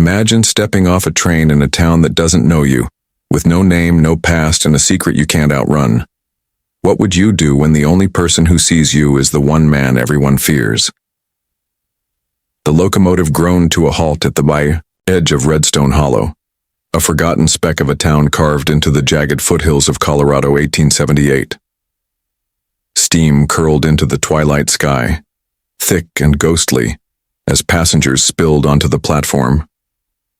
Imagine stepping off a train in a town that doesn't know you, with no name, no past, and a secret you can't outrun. What would you do when the only person who sees you is the one man everyone fears? The locomotive groaned to a halt at the edge of Redstone Hollow, a forgotten speck of a town carved into the jagged foothills of Colorado, 1878. Steam curled into the twilight sky, thick and ghostly, as passengers spilled onto the platform.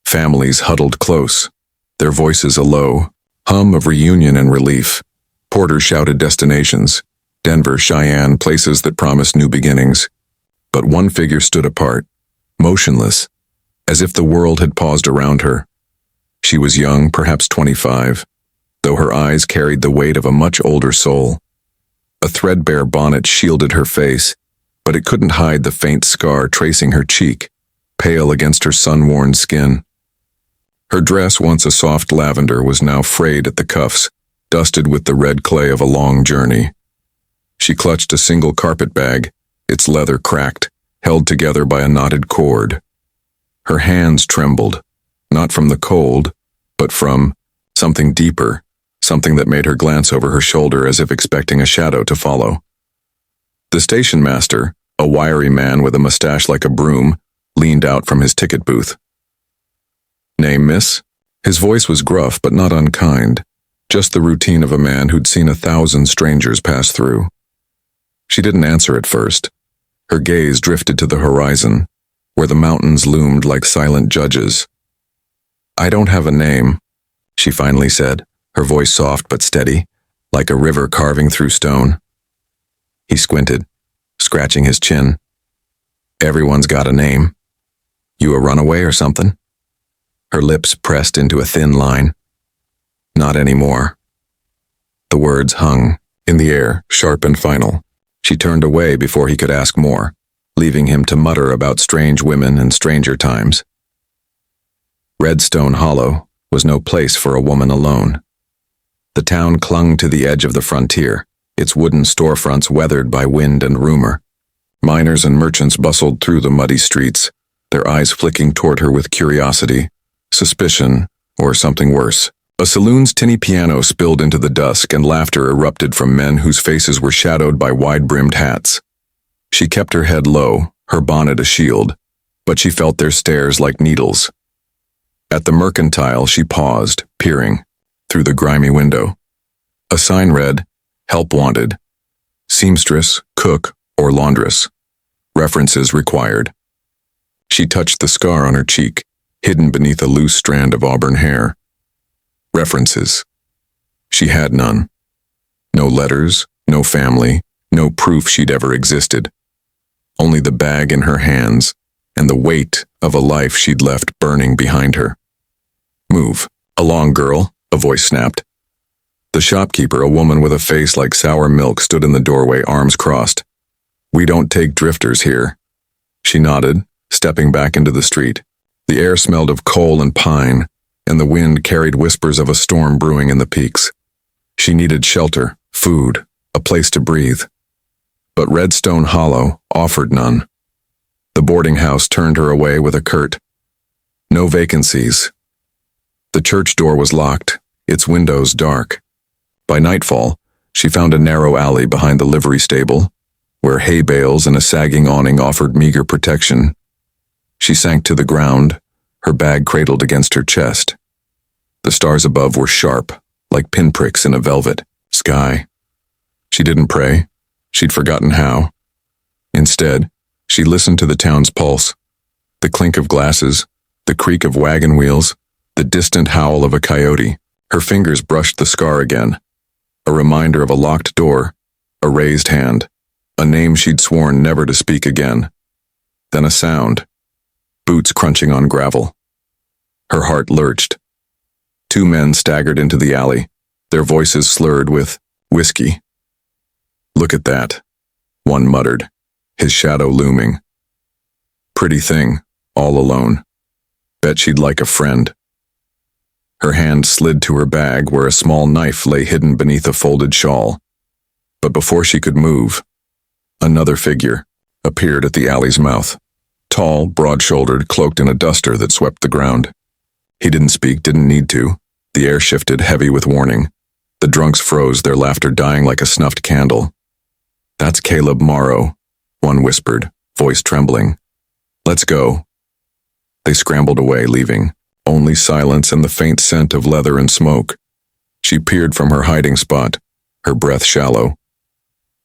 Families huddled close, their voices a low hum of reunion and relief. Porters shouted destinations, Denver, Cheyenne, places that promised new beginnings. But one figure stood apart, motionless, as if the world had paused around her. She was young, perhaps 25, though her eyes carried the weight of a much older soul. A threadbare bonnet shielded her face, but it couldn't hide the faint scar tracing her cheek, pale against her sun-worn skin. Her dress, once a soft lavender, was now frayed at the cuffs, dusted with the red clay of a long journey. She clutched a single carpet bag, its leather cracked, held together by a knotted cord. Her hands trembled, not from the cold, but from something deeper, something that made her glance over her shoulder as if expecting a shadow to follow. The station master, a wiry man with a mustache like a broom, leaned out from his ticket booth. "Name, miss?" His voice was gruff but not unkind, just the routine of a man who'd seen 1,000 strangers pass through. She didn't answer at first. Her gaze drifted to the horizon, where the mountains loomed like silent judges. "I don't have a name," she finally said, her voice soft but steady, like a river carving through stone. He squinted, scratching his chin. "Everyone's got a name. You a runaway or something?" Her lips pressed into a thin line. "Not anymore." The words hung in the air, sharp and final. She turned away before he could ask more, leaving him to mutter about strange women and stranger times. Redstone Hollow was no place for a woman alone. The town clung to the edge of the frontier, its wooden storefronts weathered by wind and rumor. Miners and merchants bustled through the muddy streets, their eyes flicking toward her with curiosity, suspicion, or something worse. A saloon's tinny piano spilled into the dusk, and laughter erupted from men whose faces were shadowed by wide-brimmed hats. She kept her head low, her bonnet a shield, but she felt their stares like needles. At the mercantile, she paused, peering through the grimy window. A sign read, "Help wanted. Seamstress, cook, or laundress. References required." She touched the scar on her cheek, hidden beneath a loose strand of auburn hair. References. She had none. No letters, no family, no proof she'd ever existed. Only the bag in her hands and the weight of a life she'd left burning behind her. "Move along, girl," a voice snapped. The shopkeeper, a woman with a face like sour milk, stood in the doorway, arms crossed. "We don't take drifters here." She nodded, stepping back into the street. The air smelled of coal and pine, and the wind carried whispers of a storm brewing in the peaks. She needed shelter, food, a place to breathe. But Redstone Hollow offered none. The boarding house turned her away with a curt, "No vacancies." The church door was locked, its windows dark. By nightfall, she found a narrow alley behind the livery stable, where hay bales and a sagging awning offered meager protection. She sank to the ground, her bag cradled against her chest. The stars above were sharp, like pinpricks in a velvet sky. She didn't pray. She'd forgotten how. Instead, she listened to the town's pulse, the clink of glasses, the creak of wagon wheels, the distant howl of a coyote. Her fingers brushed the scar again, a reminder of a locked door, a raised hand, a name she'd sworn never to speak again. Then a sound. Boots crunching on gravel. Her heart lurched. 2 men staggered into the alley, their voices slurred with whiskey. "Look at that," one muttered, his shadow looming. "Pretty thing, all alone. Bet she'd like a friend." Her hand slid to her bag where a small knife lay hidden beneath a folded shawl. But before she could move, another figure appeared at the alley's mouth. Tall, broad-shouldered, cloaked in a duster that swept the ground. He didn't speak, didn't need to. The air shifted, heavy with warning. The drunks froze, their laughter dying like a snuffed candle. "That's Caleb Morrow," one whispered, voice trembling. "Let's go." They scrambled away, leaving. Only silence and the faint scent of leather and smoke. She peered from her hiding spot, her breath shallow.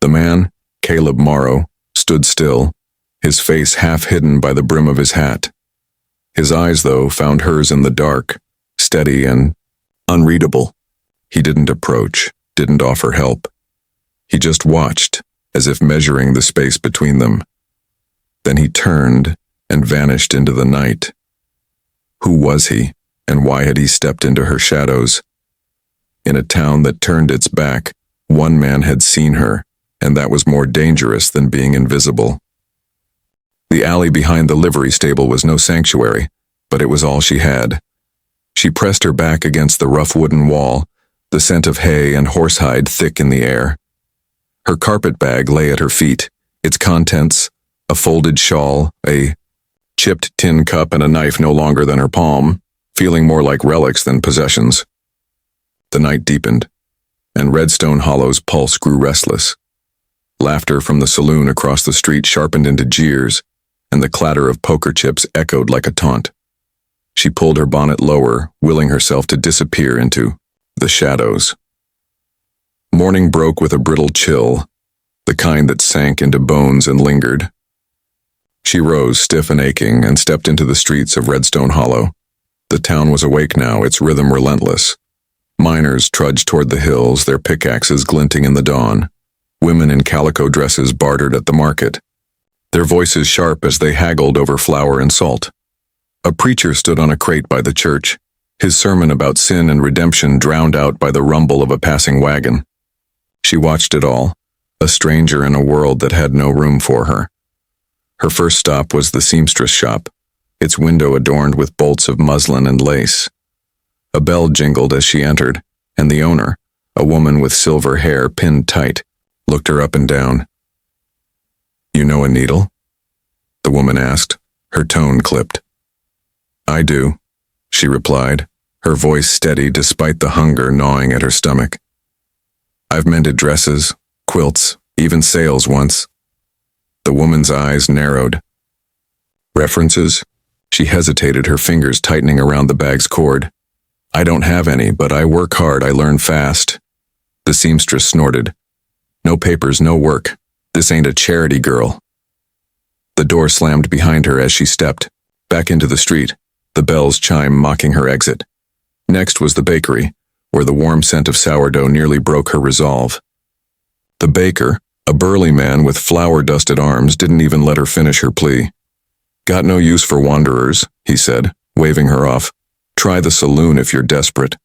The man, Caleb Morrow, stood still, his face half hidden by the brim of his hat. His eyes, though, found hers in the dark, steady and unreadable. He didn't approach, didn't offer help. He just watched, as if measuring the space between them. Then he turned and vanished into the night. Who was he, and why had he stepped into her shadows? In a town that turned its back, one man had seen her, and that was more dangerous than being invisible. The alley behind the livery stable was no sanctuary, but it was all she had. She pressed her back against the rough wooden wall, the scent of hay and horsehide thick in the air. Her carpet bag lay at her feet, its contents, a folded shawl, a chipped tin cup, and a knife no longer than her palm, feeling more like relics than possessions. The night deepened, and Redstone Hollow's pulse grew restless. Laughter from the saloon across the street sharpened into jeers, and the clatter of poker chips echoed like a taunt. She pulled her bonnet lower, willing herself to disappear into the shadows. Morning broke with a brittle chill, the kind that sank into bones and lingered. She rose, stiff and aching, and stepped into the streets of Redstone Hollow. The town was awake now, its rhythm relentless. Miners trudged toward the hills, their pickaxes glinting in the dawn. Women in calico dresses bartered at the market, their voices sharp as they haggled over flour and salt. A preacher stood on a crate by the church, his sermon about sin and redemption drowned out by the rumble of a passing wagon. She watched it all, a stranger in a world that had no room for her. Her first stop was the seamstress shop, its window adorned with bolts of muslin and lace. A bell jingled as she entered, and the owner, a woman with silver hair pinned tight, looked her up and down. "You know a needle?" the woman asked, her tone clipped. "I do," she replied, her voice steady despite the hunger gnawing at her stomach. "I've mended dresses, quilts, even sails once." The woman's eyes narrowed. "References?" She hesitated, her fingers tightening around the bag's cord. "I don't have any, but I work hard, I learn fast." The seamstress snorted. "No papers, no work. This ain't a charity, girl." The door slammed behind her as she stepped, back into the street, the bells chime mocking her exit. Next was the bakery, where the warm scent of sourdough nearly broke her resolve. The baker, a burly man with flour-dusted arms, didn't even let her finish her plea. "Got no use for wanderers," he said, waving her off. "Try the saloon if you're desperate."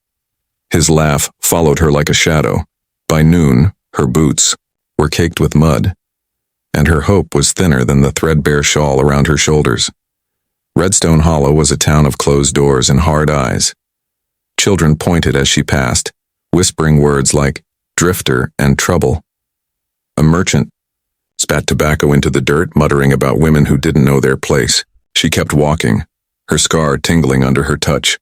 His laugh followed her like a shadow. By noon, her boots were caked with mud, and her hope was thinner than the threadbare shawl around her shoulders. Redstone Hollow was a town of closed doors and hard eyes. Children pointed as she passed, whispering words like drifter and trouble. A merchant spat tobacco into the dirt, muttering about women who didn't know their place. She kept walking, her scar tingling under her touch,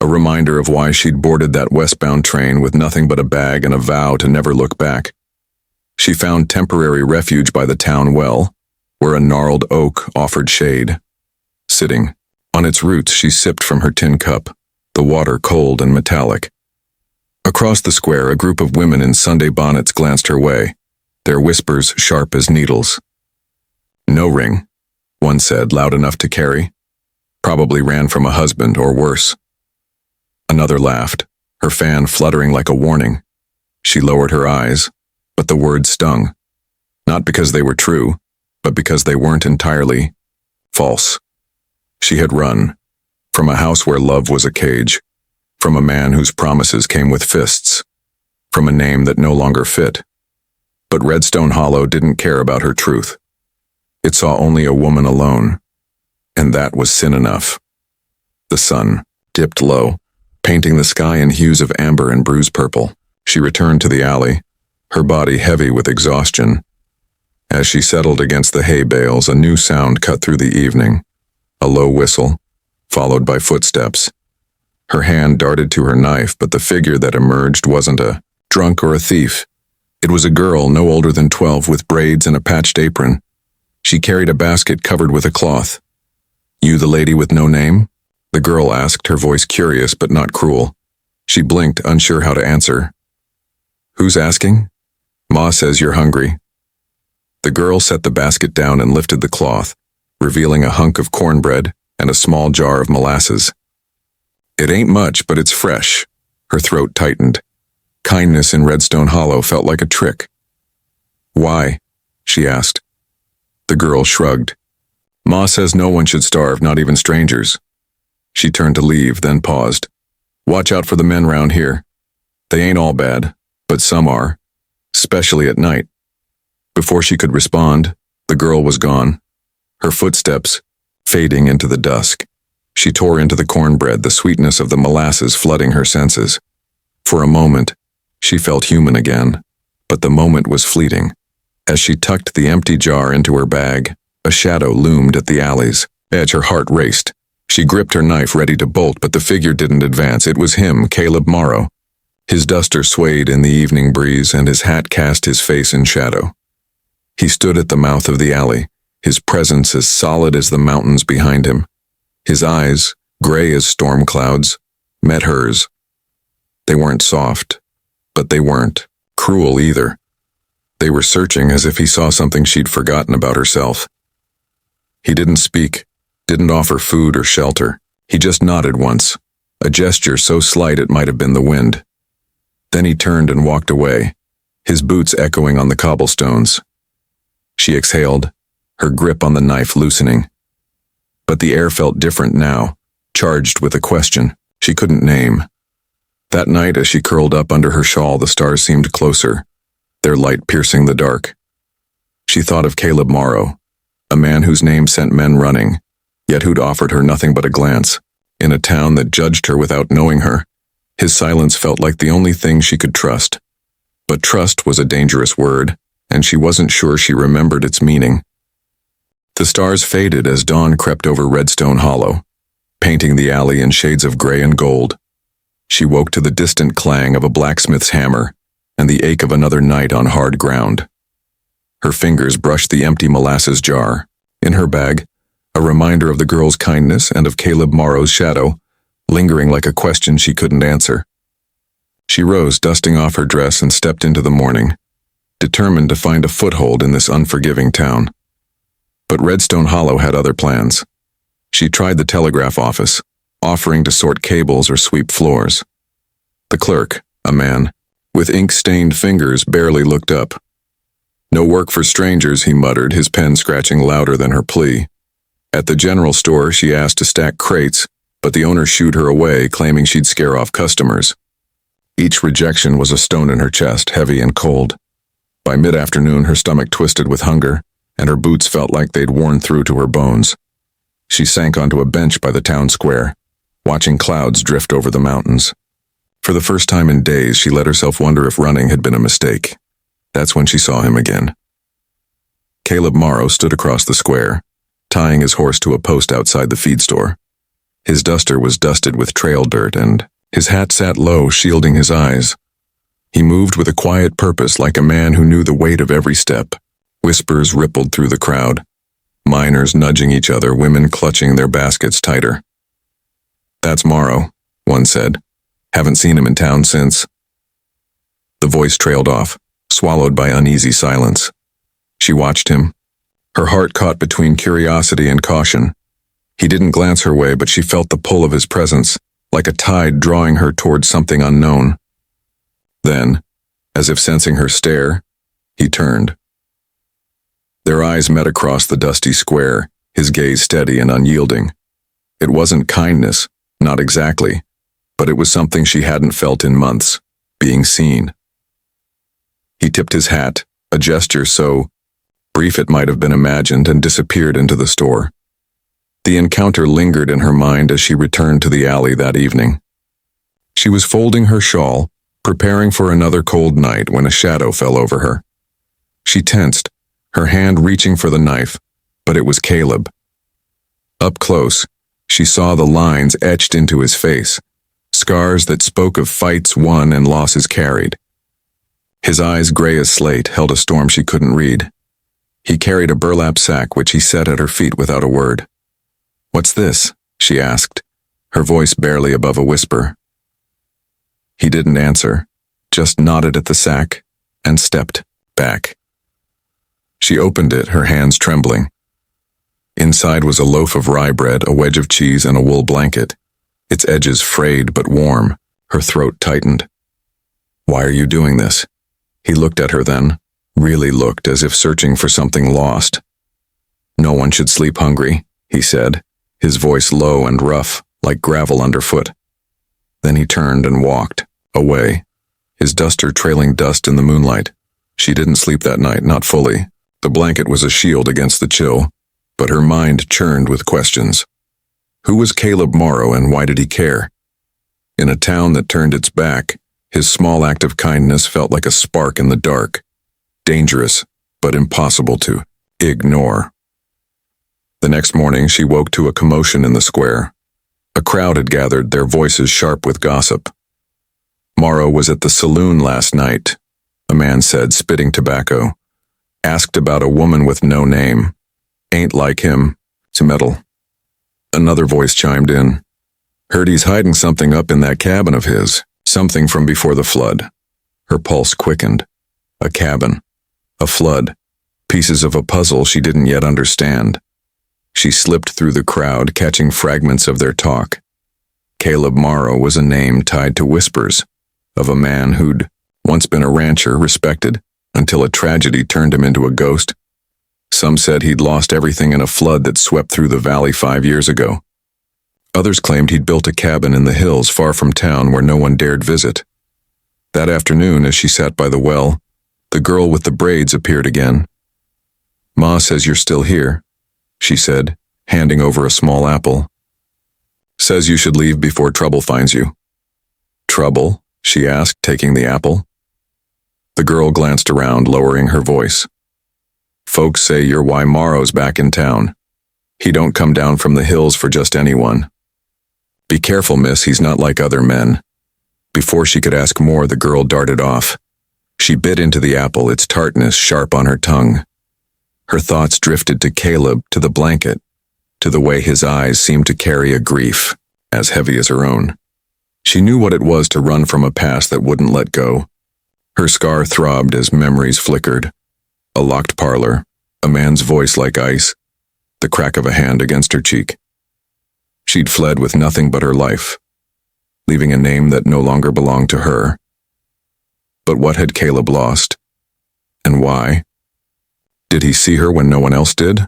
a reminder of why she'd boarded that westbound train with nothing but a bag and a vow to never look back. She found temporary refuge by the town well, where a gnarled oak offered shade. Sitting on its roots, she sipped from her tin cup, the water cold and metallic. Across the square, a group of women in Sunday bonnets glanced her way, their whispers sharp as needles. "No ring," one said, loud enough to carry. "Probably ran from a husband or worse." Another laughed, her fan fluttering like a warning. She lowered her eyes, but the words stung. Not because they were true, but because they weren't entirely false. She had run, from a house where love was a cage, from a man whose promises came with fists, from a name that no longer fit. But Redstone Hollow didn't care about her truth. It saw only a woman alone, and that was sin enough. The sun dipped low, painting the sky in hues of amber and bruised purple. She returned to the alley, her body heavy with exhaustion. As she settled against the hay bales, a new sound cut through the evening. A low whistle, followed by footsteps. Her hand darted to her knife, but the figure that emerged wasn't a drunk or a thief. It was a girl no older than 12 with braids and a patched apron. She carried a basket covered with a cloth. "You the lady with no name?" the girl asked, her voice curious but not cruel. She blinked, unsure how to answer. "Who's asking?" "Ma says you're hungry." The girl set the basket down and lifted the cloth, revealing a hunk of cornbread and a small jar of molasses. "It ain't much, but it's fresh." Her throat tightened. Kindness in Redstone Hollow felt like a trick. "Why?" she asked. The girl shrugged. "Ma says no one should starve, not even strangers." She turned to leave, then paused. "Watch out for the men round here. They ain't all bad, but some are, especially at night." Before she could respond, the girl was gone, her footsteps fading into the dusk. She tore into the cornbread, the sweetness of the molasses flooding her senses. For a moment, she felt human again, but the moment was fleeting. As she tucked the empty jar into her bag, a shadow loomed at the alley's edge. Her heart raced. She gripped her knife ready to bolt, but the figure didn't advance. It was him, Caleb Morrow. His duster swayed in the evening breeze, and his hat cast his face in shadow. He stood at the mouth of the alley, his presence as solid as the mountains behind him. His eyes, gray as storm clouds, met hers. They weren't soft, but they weren't cruel either. They were searching, as if he saw something she'd forgotten about herself. He didn't speak, didn't offer food or shelter. He just nodded once, a gesture so slight it might have been the wind. Then he turned and walked away, his boots echoing on the cobblestones. She exhaled, her grip on the knife loosening. But the air felt different now, charged with a question she couldn't name. That night, as she curled up under her shawl, the stars seemed closer, their light piercing the dark. She thought of Caleb Morrow, a man whose name sent men running, yet who'd offered her nothing but a glance. In a town that judged her without knowing her, his silence felt like the only thing she could trust. But trust was a dangerous word, and she wasn't sure she remembered its meaning. The stars faded as dawn crept over Redstone Hollow, painting the alley in shades of gray and gold. She woke to the distant clang of a blacksmith's hammer and the ache of another night on hard ground. Her fingers brushed the empty molasses jar. In her bag, a reminder of the girl's kindness and of Caleb Morrow's shadow, lingering like a question she couldn't answer. She rose, dusting off her dress, and stepped into the morning, determined to find a foothold in this unforgiving town. But Redstone Hollow had other plans. She tried the telegraph office, offering to sort cables or sweep floors. The clerk, a man with ink-stained fingers, barely looked up. "No work for strangers," he muttered, his pen scratching louder than her plea. At the general store, she asked to stack crates, but the owner shooed her away, claiming she'd scare off customers. Each rejection was a stone in her chest, heavy and cold. By mid-afternoon, her stomach twisted with hunger, and her boots felt like they'd worn through to her bones. She sank onto a bench by the town square, watching clouds drift over the mountains. For the first time in days, she let herself wonder if running had been a mistake. That's when she saw him again. Caleb Morrow stood across the square, tying his horse to a post outside the feed store. His duster was dusted with trail dirt, and his hat sat low, shielding his eyes. He moved with a quiet purpose, like a man who knew the weight of every step. Whispers rippled through the crowd, miners nudging each other, women clutching their baskets tighter. "That's Morrow," one said. "Haven't seen him in town since." The voice trailed off, swallowed by uneasy silence. She watched him, her heart caught between curiosity and caution. He didn't glance her way, but she felt the pull of his presence, like a tide drawing her toward something unknown. Then, as if sensing her stare, he turned. Their eyes met across the dusty square, his gaze steady and unyielding. It wasn't kindness, not exactly, but it was something she hadn't felt in months, being seen. He tipped his hat, a gesture so brief it might have been imagined, and disappeared into the store. The encounter lingered in her mind as she returned to the alley that evening. She was folding her shawl, preparing for another cold night, when a shadow fell over her. She tensed, her hand reaching for the knife, but it was Caleb. Up close, she saw the lines etched into his face, scars that spoke of fights won and losses carried. His eyes, gray as slate, held a storm she couldn't read. He carried a burlap sack which he set at her feet without a word. "What's this?" she asked, her voice barely above a whisper. He didn't answer, just nodded at the sack and stepped back. She opened it, her hands trembling. Inside was a loaf of rye bread, a wedge of cheese, and a wool blanket, its edges frayed but warm. Her throat tightened. "Why are you doing this?" He looked at her then, really looked as if searching for something lost. "No one should sleep hungry," he said, his voice low and rough, like gravel underfoot. Then he turned and walked, away, his duster trailing dust in the moonlight. She didn't sleep that night, not fully. The blanket was a shield against the chill, but her mind churned with questions. Who was Caleb Morrow and why did he care? In a town that turned its back, his small act of kindness felt like a spark in the dark, dangerous, but impossible to ignore. The next morning, she woke to a commotion in the square. A crowd had gathered, their voices sharp with gossip. "Morrow was at the saloon last night," a man said, spitting tobacco. "Asked about a woman with no name. Ain't like him, to meddle." Another voice chimed in. "Heard he's hiding something up in that cabin of his, something from before the flood." Her pulse quickened. A cabin, a flood, pieces of a puzzle she didn't yet understand. She slipped through the crowd, catching fragments of their talk. Caleb Morrow was a name tied to whispers, of a man who'd once been a rancher, respected, until a tragedy turned him into a ghost. Some said he'd lost everything in a flood that swept through the valley 5 years ago. Others claimed he'd built a cabin in the hills far from town where no one dared visit. That afternoon, as she sat by the well, the girl with the braids appeared again. "Ma says you're still here," she said, handing over a small apple. "Says you should leave before trouble finds you." "Trouble?" she asked, taking the apple. The girl glanced around, lowering her voice. "Folks say you're why Morrow's back in town. He don't come down from the hills for just anyone. Be careful, miss, he's not like other men." Before she could ask more, the girl darted off. She bit into the apple, its tartness sharp on her tongue. Her thoughts drifted to Caleb, to the blanket, to the way his eyes seemed to carry a grief as heavy as her own. She knew what it was to run from a past that wouldn't let go. Her scar throbbed as memories flickered. A locked parlor, a man's voice like ice, the crack of a hand against her cheek. She'd fled with nothing but her life, leaving a name that no longer belonged to her. But what had Caleb lost? And why? Did he see her when no one else did?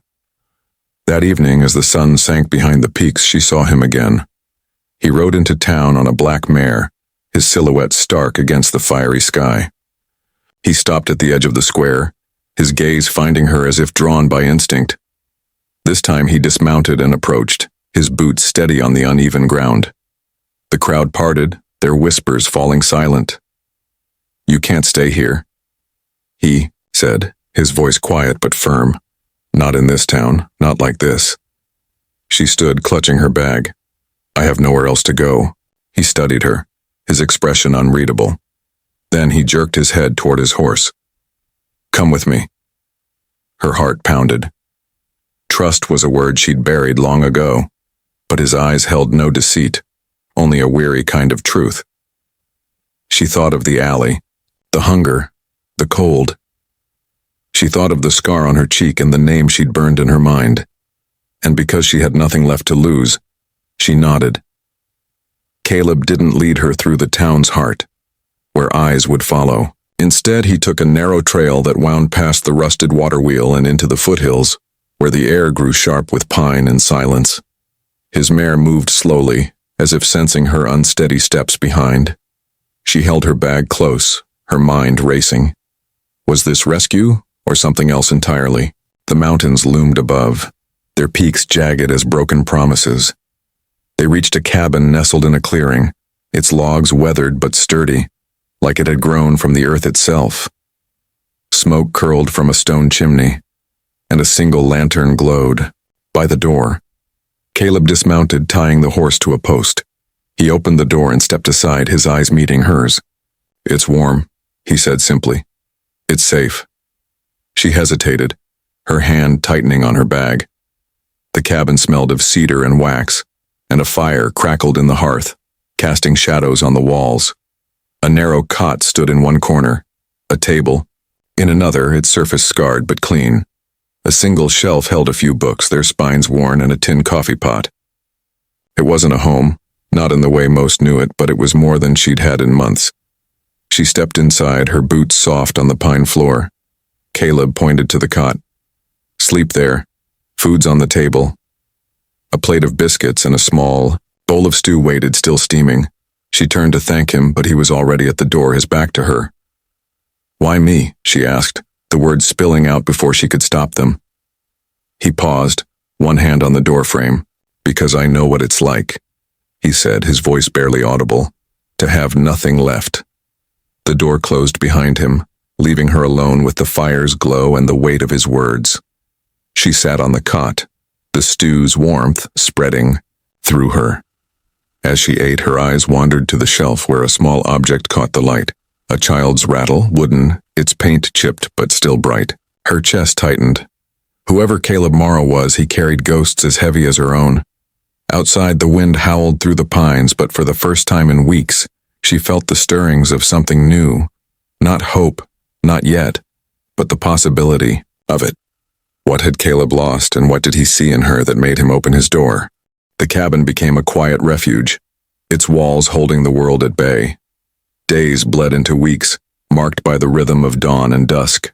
That evening, as the sun sank behind the peaks, she saw him again. He rode into town on a black mare, his silhouette stark against the fiery sky. He stopped at the edge of the square, his gaze finding her as if drawn by instinct. This time he dismounted and approached, his boots steady on the uneven ground. The crowd parted, their whispers falling silent. "You can't stay here," he said, his voice quiet but firm. "Not in this town, not like this." She stood, clutching her bag. "I have nowhere else to go." He studied her, his expression unreadable. Then he jerked his head toward his horse. "Come with me." Her heart pounded. Trust was a word she'd buried long ago, but his eyes held no deceit, only a weary kind of truth. She thought of the alley, the hunger, the cold. She thought of the scar on her cheek and the name she'd burned in her mind. And because she had nothing left to lose, she nodded. Caleb didn't lead her through the town's heart, where eyes would follow. Instead, he took a narrow trail that wound past the rusted water wheel and into the foothills, where the air grew sharp with pine and silence. His mare moved slowly, as if sensing her unsteady steps behind. She held her bag close, her mind racing. Was this rescue, or something else entirely? The mountains loomed above, their peaks jagged as broken promises. They reached a cabin nestled in a clearing, its logs weathered but sturdy, like it had grown from the earth itself. Smoke curled from a stone chimney, and a single lantern glowed. By the door. Caleb dismounted, tying the horse to a post. He opened the door and stepped aside, his eyes meeting hers. "It's warm," he said simply. "It's safe." She hesitated, her hand tightening on her bag. The cabin smelled of cedar and wax, and a fire crackled in the hearth, casting shadows on the walls. A narrow cot stood in one corner, a table. In another, its surface scarred but clean. A single shelf held a few books, their spines worn, and a tin coffee pot. It wasn't a home, not in the way most knew it, but it was more than she'd had in months. She stepped inside, her boots soft on the pine floor. Caleb pointed to the cot. "Sleep there. Food's on the table." A plate of biscuits and a small bowl of stew waited, still steaming. She turned to thank him, but he was already at the door, his back to her. "Why me?" she asked, the words spilling out before she could stop them. He paused, one hand on the doorframe. "Because I know what it's like," he said, his voice barely audible, "to have nothing left." The door closed behind him, leaving her alone with the fire's glow and the weight of his words. She sat on the cot, the stew's warmth spreading through her. As she ate, her eyes wandered to the shelf where a small object caught the light. A child's rattle, wooden, its paint chipped but still bright. Her chest tightened. Whoever Caleb Morrow was, he carried ghosts as heavy as her own. Outside, the wind howled through the pines, but for the first time in weeks, she felt the stirrings of something new. Not hope, not yet, but the possibility of it. What had Caleb lost, and what did he see in her that made him open his door? The cabin became a quiet refuge, its walls holding the world at bay. Days bled into weeks, marked by the rhythm of dawn and dusk.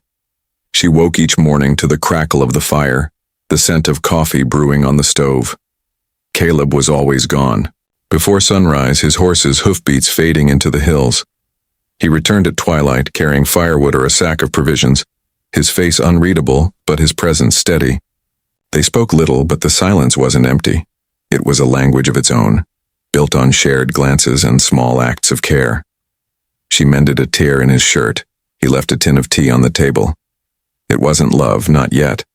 She woke each morning to the crackle of the fire, the scent of coffee brewing on the stove. Caleb was always gone. Before sunrise, his horse's hoofbeats fading into the hills. He returned at twilight, carrying firewood or a sack of provisions, his face unreadable, but his presence steady. They spoke little, but the silence wasn't empty. It was a language of its own, built on shared glances and small acts of care. She mended a tear in his shirt. He left a tin of tea on the table. It wasn't love, not yet.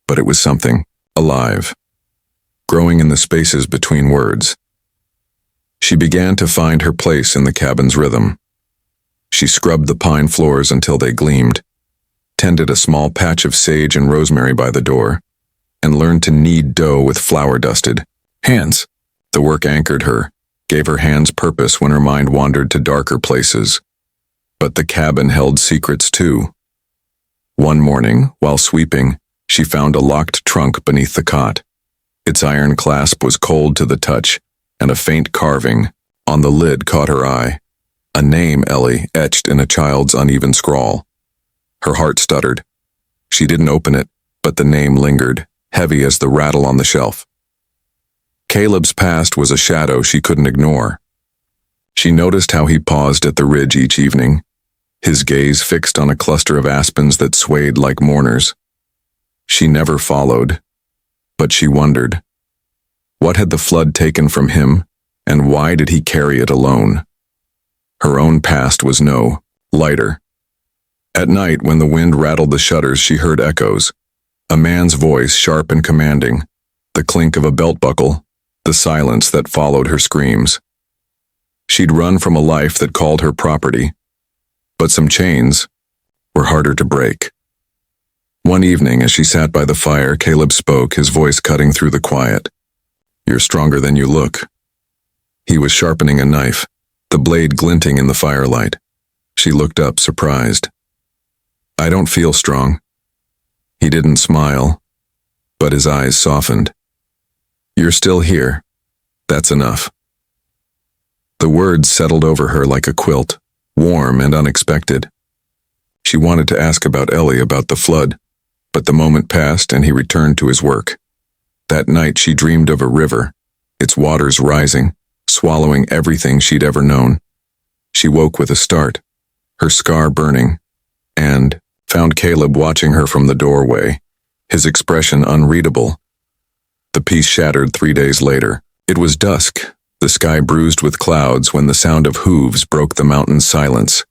But it was something, alive, growing in the spaces between words. She began to find her place in the cabin's rhythm. She scrubbed the pine floors until they gleamed, tended a small patch of sage and rosemary by the door, and learned to knead dough with flour-dusted hands. The work anchored her, gave her hands purpose when her mind wandered to darker places. But the cabin held secrets too. One morning, while sweeping, she found a locked trunk beneath the cot. Its iron clasp was cold to the touch, and a faint carving on the lid caught her eye. A name, Ellie, etched in a child's uneven scrawl. Her heart stuttered. She didn't open it, but the name lingered, heavy as the rattle on the shelf. Caleb's past was a shadow she couldn't ignore. She noticed how he paused at the ridge each evening, his gaze fixed on a cluster of aspens that swayed like mourners. She never followed, but she wondered. What had the flood taken from him, and why did he carry it alone? Her own past was no lighter. At night, when the wind rattled the shutters, she heard echoes. A man's voice, sharp and commanding, the clink of a belt buckle, the silence that followed her screams. She'd run from a life that called her property, but some chains were harder to break. One evening, as she sat by the fire, Caleb spoke, his voice cutting through the quiet. "You're stronger than you look." He was sharpening a knife, the blade glinting in the firelight. She looked up, surprised. "I don't feel strong." He didn't smile, but his eyes softened. "You're still here. That's enough." The words settled over her like a quilt, warm and unexpected. She wanted to ask about Ellie, about the flood, but the moment passed and he returned to his work. That night she dreamed of a river, its waters rising, swallowing everything she'd ever known. She woke with a start, her scar burning, and found Caleb watching her from the doorway, his expression unreadable. The peace shattered 3 days later. It was dusk, the sky bruised with clouds when the sound of hooves broke the mountain's silence.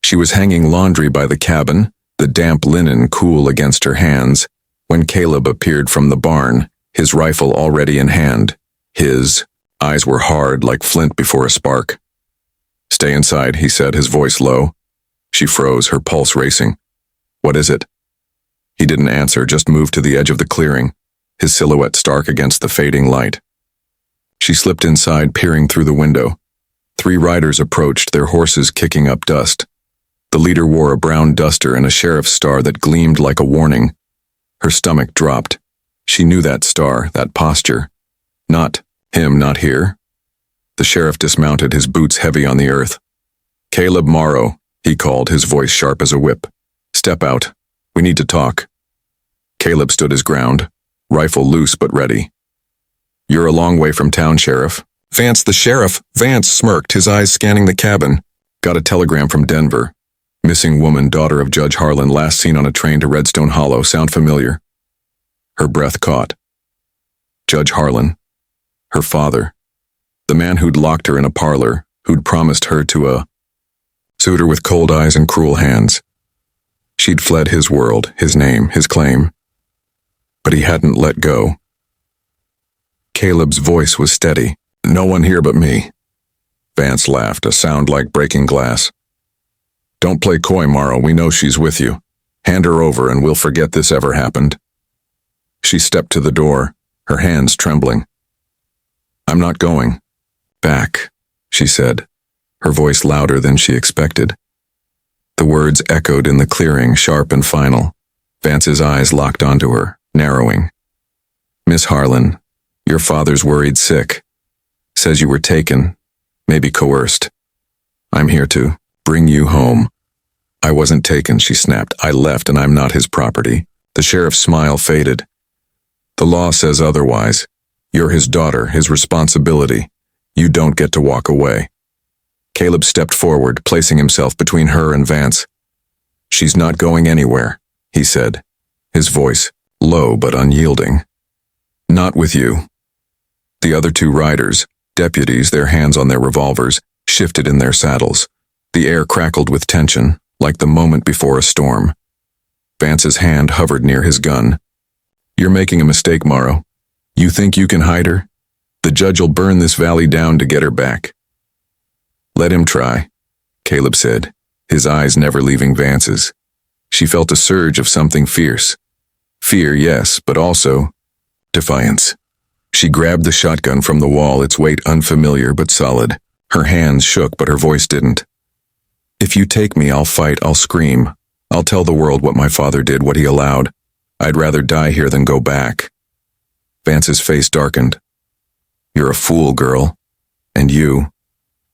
She was hanging laundry by the cabin, the damp linen cool against her hands, When Caleb appeared from the barn, his rifle already in hand, his eyes were hard like flint before a spark. "Stay inside," he said, his voice low. She froze, her pulse racing. "What is it?" He didn't answer, just moved to the edge of the clearing, his silhouette stark against the fading light. She slipped inside, peering through the window. 3 riders approached, their horses kicking up dust. The leader wore a brown duster and a sheriff's star that gleamed like a warning. Her stomach dropped. She knew that star, that posture. Not him, not here. The sheriff dismounted, his boots heavy on the earth. "Caleb Morrow," he called, his voice sharp as a whip. "Step out. We need to talk." Caleb stood his ground, rifle loose but ready. "You're a long way from town, Sheriff." "Vance, the sheriff." Vance smirked, his eyes scanning the cabin. "Got a telegram from Denver. Missing woman, daughter of Judge Harlan, last seen on a train to Redstone Hollow. Sound familiar?" Her breath caught. Judge Harlan. Her father. The man who'd locked her in a parlor, who'd promised her to a suitor with cold eyes and cruel hands. She'd fled his world, his name, his claim. But he hadn't let go. Caleb's voice was steady. "No one here but me." Vance laughed, a sound like breaking glass. "Don't play coy, Morrow. We know she's with you. Hand her over and we'll forget this ever happened." She stepped to the door, her hands trembling. "I'm not going back," she said, her voice louder than she expected. The words echoed in the clearing, sharp and final. Vance's eyes locked onto her, narrowing. "Miss Harlan, your father's worried sick. Says you were taken, maybe coerced. I'm here to bring you home." "I wasn't taken," she snapped. "I left and I'm not his property." The sheriff's smile faded. "The law says otherwise. You're his daughter, his responsibility. You don't get to walk away." Caleb stepped forward, placing himself between her and Vance. "She's not going anywhere," he said, his voice low but unyielding. "Not with you." The other 2 riders, deputies, their hands on their revolvers, shifted in their saddles. The air crackled with tension, like the moment before a storm. Vance's hand hovered near his gun. "You're making a mistake, Morrow. You think you can hide her? The judge'll burn this valley down to get her back." "Let him try," Caleb said, his eyes never leaving Vance's. She felt a surge of something fierce. Fear, yes, but also defiance. She grabbed the shotgun from the wall, its weight unfamiliar but solid. Her hands shook, but her voice didn't. "If you take me, I'll fight, I'll scream. I'll tell the world what my father did, what he allowed. I'd rather die here than go back." Vance's face darkened. "You're a fool, girl. And you,"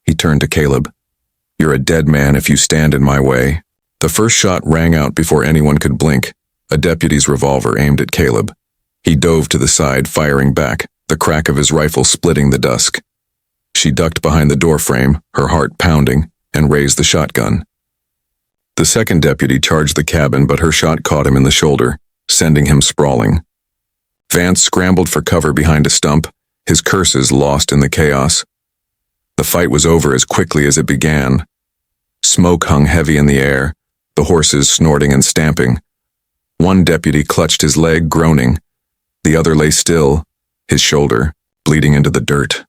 he turned to Caleb, "you're a dead man if you stand in my way." The first shot rang out before anyone could blink, a deputy's revolver aimed at Caleb. He dove to the side, firing back, the crack of his rifle splitting the dusk. She ducked behind the doorframe, her heart pounding, and raised the shotgun. The second deputy charged the cabin, but her shot caught him in the shoulder, sending him sprawling. Vance scrambled for cover behind a stump, his curses lost in the chaos. The fight was over as quickly as it began. Smoke hung heavy in the air, the horses snorting and stamping. One deputy clutched his leg, groaning. The other lay still, his shoulder bleeding into the dirt.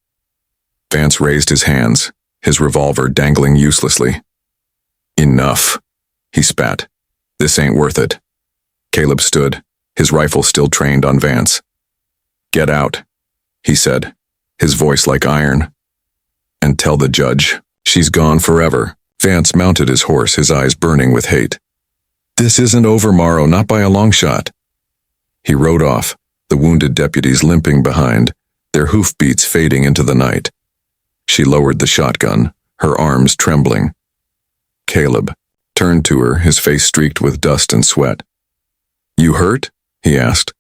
Vance raised his hands, his revolver dangling uselessly. "Enough," he spat. "This ain't worth it." Caleb stood, his rifle still trained on Vance. "Get out," he said, his voice like iron. "And tell the judge, she's gone forever." Vance mounted his horse, his eyes burning with hate. "This isn't over, Morrow, not by a long shot." He rode off, the wounded deputies limping behind, their hoofbeats fading into the night. She lowered the shotgun, her arms trembling. Caleb turned to her, his face streaked with dust and sweat. "You hurt?" he asked.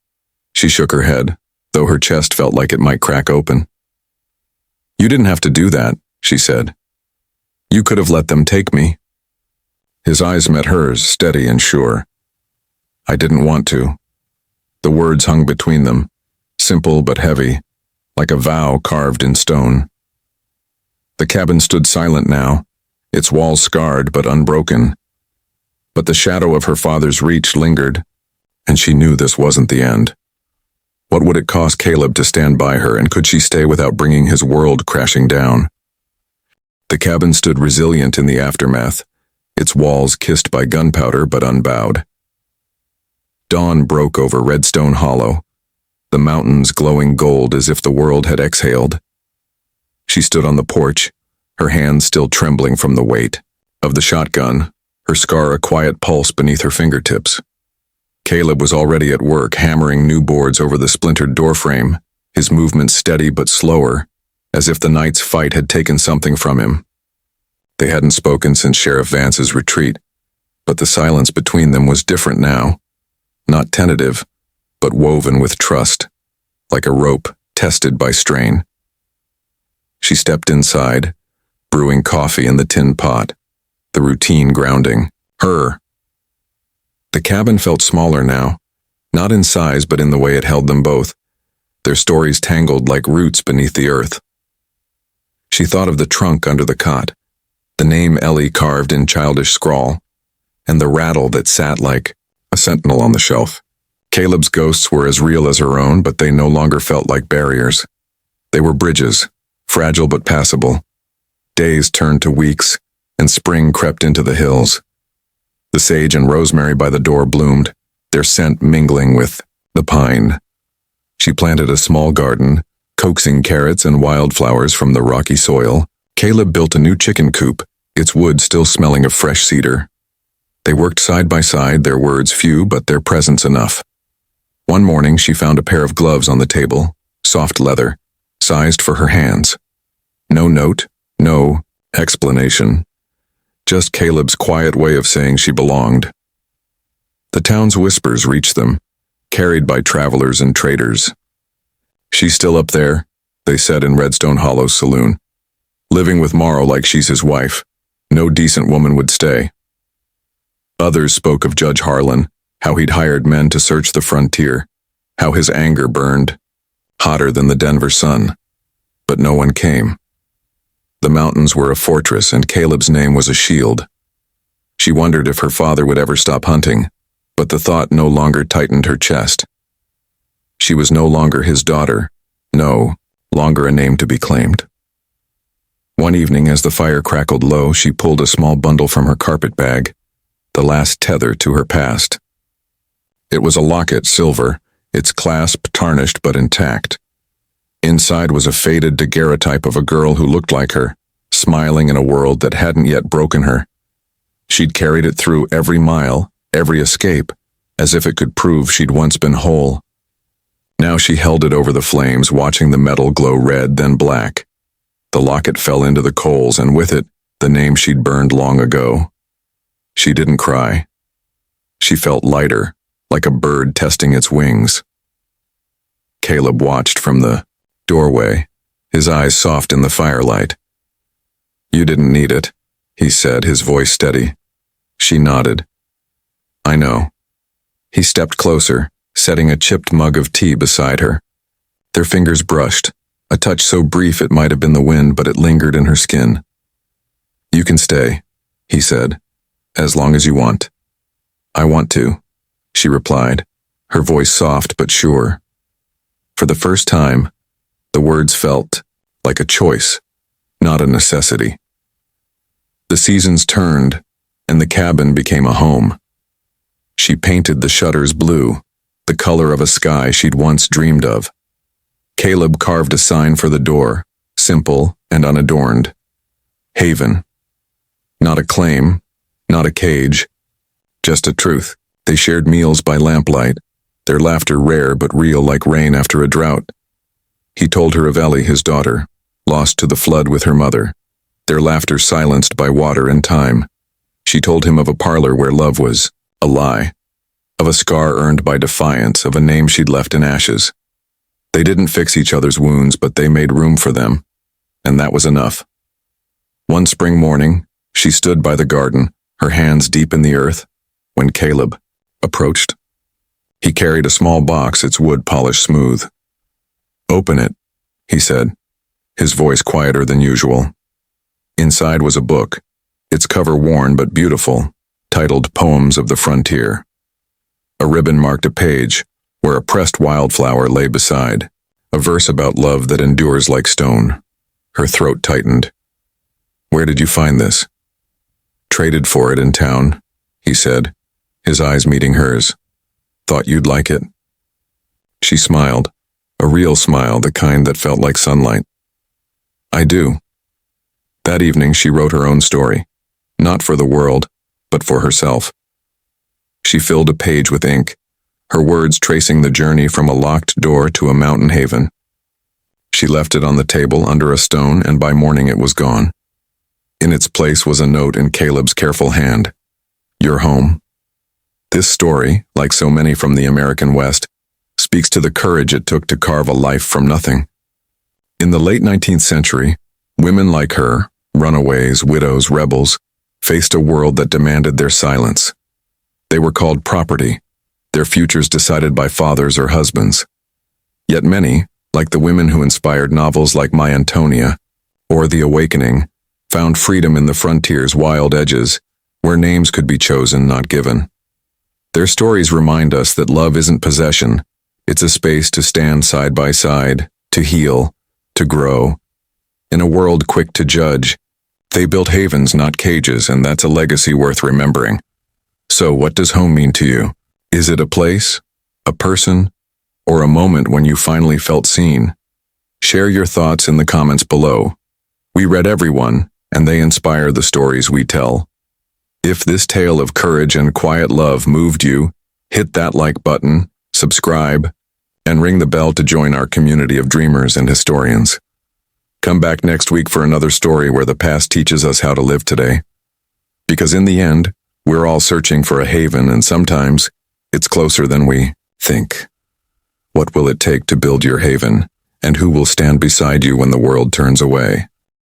She shook her head, though her chest felt like it might crack open. "You didn't have to do that," she said. "You could have let them take me." His eyes met hers, steady and sure. "I didn't want to." The words hung between them, simple but heavy, like a vow carved in stone. The cabin stood silent now, its walls scarred but unbroken. But the shadow of her father's reach lingered. and she knew this wasn't the end. What would it cost Caleb to stand by her, and could she stay without bringing his world crashing down? The cabin stood resilient in the aftermath, its walls kissed by gunpowder but unbowed. Dawn broke over Redstone Hollow, the mountains glowing gold as if the world had exhaled. She stood on the porch, her hands still trembling from the weight of the shotgun, her scar a quiet pulse beneath her fingertips. Caleb was already at work, hammering new boards over the splintered doorframe, his movements steady but slower, as if the night's fight had taken something from him. They hadn't spoken since Sheriff Vance's retreat, but the silence between them was different now. Not tentative, but woven with trust, like a rope tested by strain. She stepped inside, brewing coffee in the tin pot, the routine grounding her. The cabin felt smaller now, not in size but in the way it held them both, their stories tangled like roots beneath the earth. She thought of the trunk under the cot, the name Ellie carved in childish scrawl, and the rattle that sat like a sentinel on the shelf. Caleb's ghosts were as real as her own, but they no longer felt like barriers. They were bridges, fragile but passable. Days turned to weeks, and spring crept into the hills. The sage and rosemary by the door bloomed, their scent mingling with the pine. She planted a small garden, coaxing carrots and wildflowers from the rocky soil. Caleb built a new chicken coop, its wood still smelling of fresh cedar. They worked side by side, their words few but their presence enough. One morning she found a pair of gloves on the table, soft leather, sized for her hands. No note, no explanation. Just Caleb's quiet way of saying she belonged. The town's whispers reached them, carried by travelers and traders. "She's still up there," they said in Redstone Hollow's saloon. "Living with Morrow like she's his wife. No decent woman would stay." Others spoke of Judge Harlan, how he'd hired men to search the frontier, how his anger burned, hotter than the Denver sun. But no one came. The mountains were a fortress, and Caleb's name was a shield. She wondered if her father would ever stop hunting, but the thought no longer tightened her chest. She was no longer his daughter, no longer a name to be claimed. One evening, as the fire crackled low, she pulled a small bundle from her carpet bag, the last tether to her past. It was a locket, silver, its clasp tarnished but intact. Inside was a faded daguerreotype of a girl who looked like her, smiling in a world that hadn't yet broken her. She'd carried it through every mile, every escape, as if it could prove she'd once been whole. Now she held it over the flames, watching the metal glow red, then black. The locket fell into the coals, and with it, the name she'd burned long ago. She didn't cry. She felt lighter, like a bird testing its wings. Caleb watched from the doorway, his eyes soft in the firelight. "You didn't need it," he said, his voice steady. She nodded. "I know." He stepped closer, setting a chipped mug of tea beside her. Their fingers brushed, a touch so brief it might have been the wind, but it lingered in her skin. "You can stay," he said, "as long as you want." "I want to," she replied, her voice soft but sure. For the first time, the words felt like a choice, not a necessity. The seasons turned, and the cabin became a home. She painted the shutters blue, the color of a sky she'd once dreamed of. Caleb carved a sign for the door, simple and unadorned. Haven. Not a claim, not a cage, just a truth. They shared meals by lamplight, their laughter rare but real like rain after a drought. He told her of Ellie, his daughter, lost to the flood with her mother, their laughter silenced by water and time. She told him of a parlor where love was a lie, of a scar earned by defiance, of a name she'd left in ashes. They didn't fix each other's wounds, but they made room for them, and that was enough. One spring morning, she stood by the garden, her hands deep in the earth, when Caleb approached. He carried a small box, its wood polished smooth. "Open it," he said, his voice quieter than usual. Inside was a book, its cover worn but beautiful, titled Poems of the Frontier. A ribbon marked a page, where a pressed wildflower lay beside, a verse about love that endures like stone. Her throat tightened. "Where did you find this?" "Traded for it in town," he said, his eyes meeting hers. "Thought you'd like it." She smiled, a real smile, the kind that felt like sunlight. "I do." That evening she wrote her own story, not for the world, but for herself. She filled a page with ink, her words tracing the journey from a locked door to a mountain haven. She left it on the table under a stone, and by morning it was gone. In its place was a note in Caleb's careful hand. "You're home." This story, like so many from the American West, speaks to the courage it took to carve a life from nothing. In the late 19th century, women like her, runaways, widows, rebels, faced a world that demanded their silence. They were called property, their futures decided by fathers or husbands. Yet many, like the women who inspired novels like My Antonia or The Awakening, found freedom in the frontier's wild edges, where names could be chosen, not given. Their stories remind us that love isn't possession, it's a space to stand side by side, to heal, to grow. In a world quick to judge, they built havens, not cages, and that's a legacy worth remembering. So what does home mean to you? Is it a place, a person, or a moment when you finally felt seen? Share your thoughts in the comments below. We read everyone, and they inspire the stories we tell. If this tale of courage and quiet love moved you, hit that like button, subscribe, and ring the bell to join our community of dreamers and historians. Come back next week for another story where the past teaches us how to live today. Because in the end, we're all searching for a haven, and sometimes it's closer than we think. What will it take to build your haven, and who will stand beside you when the world turns away?